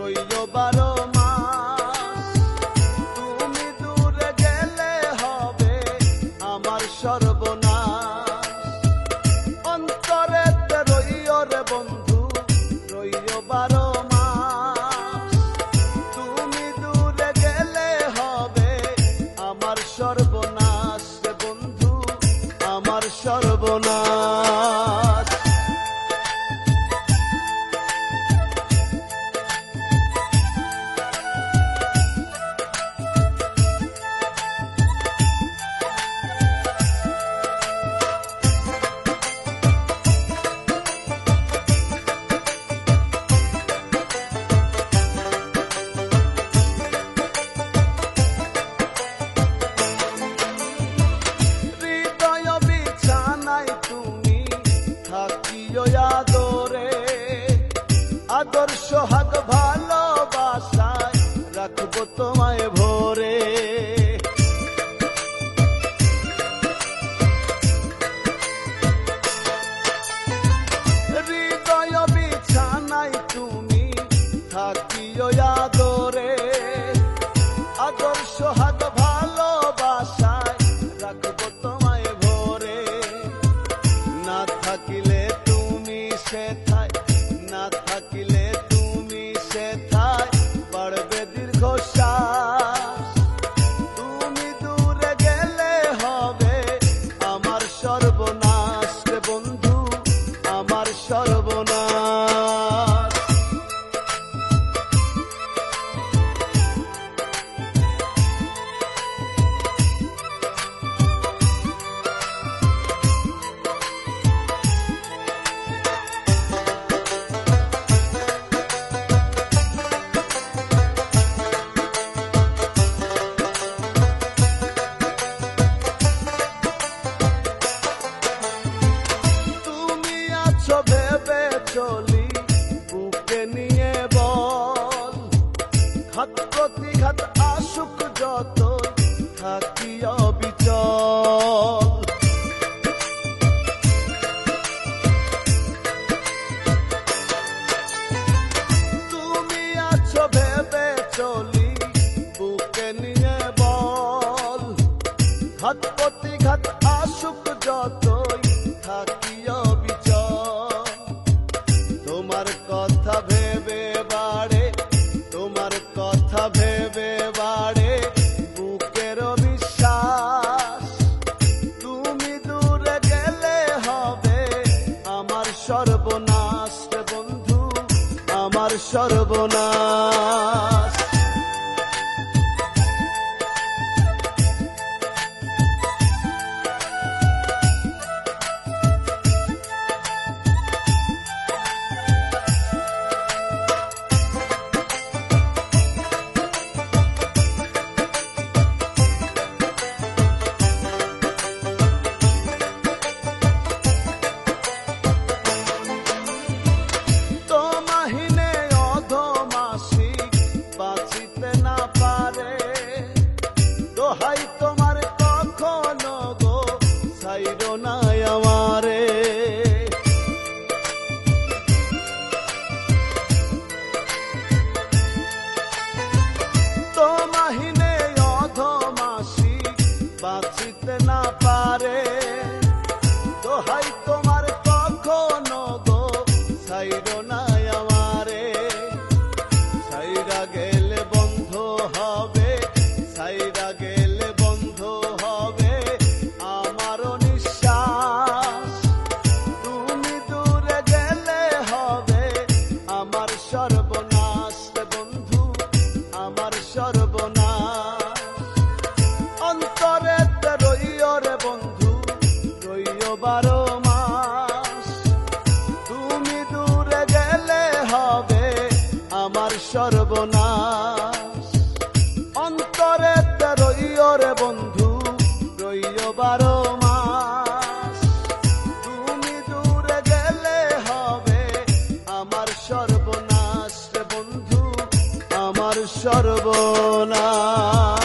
রইল 12 মাস। তুমি দূরে গেলে হবে আমার সর্বনাশ। অন্তরেতে রইল রে বন্ধু, রইল 12 মাস। তুমি দূরে গেলে হবে আমার সর্বনাশ রে বন্ধু, আমার সর্বনাশ। আদর সোহাগ ভালোবাসায় রাখবো তোমায় ভরে। হৃদয় বিছানায় তুমি থাকিও আদরে। আদর সোহাগ ভালোবাসায় রাখবো তোমায় ভরে। না থাকিলে তুমি সেথায়, না থাকিলে তুমি সেথায় বাড়বে দীর্ঘশ্বাস। তুমি দূরে গেলে হবে আমার সর্বনাশ রে বন্ধু, আমার সর্বনাশ। ভেবে চলি বুকে নিয়ে বল, ঘাত প্রতিঘাত আসুক যত থাকি অবিচল। তুমি আছো ভেবে চলি বুকে নিয়ে বল, ঘাত প্রতিঘাত আসুক যতই থাকি অবিচল। তোমার কথা ভেবে বাড়ে, তোমার কথা ভেবে বাড়ে বুকের বিশ্বাস। তুমি দূরে গেলে হবে আমার সর্বনাশ রে বন্ধু, আমার সর্বনাশ। দোহাই তোমার কখনো গো ছাইরো না আমারে। তোমাহিনে অধমাসি বাঁচিতে না পারে। দোহাই তোমার কখনো গো ছাইরো না আমারে। ছাইরা গেলে বন্ধ হবে, ছাইরা গেলে বন্ধ হবে আমারও নিঃশ্বাস। তুমি দূরে গেলে হবে আমার সর্বনাশ রে বন্ধু, আমার সর্বনাশ। অন্তরেতে রইও রে বন্ধু, রইও 12 মাস। তুমি দূরে গেলে হবে আমার সর্বনাশ। অন্তরেতে রইও রে বন্ধু, রইও 12 মাস। তুমি দূরে গেলে হবে আমার সর্বনাশ রে বন্ধু, আমার সর্বনাশ।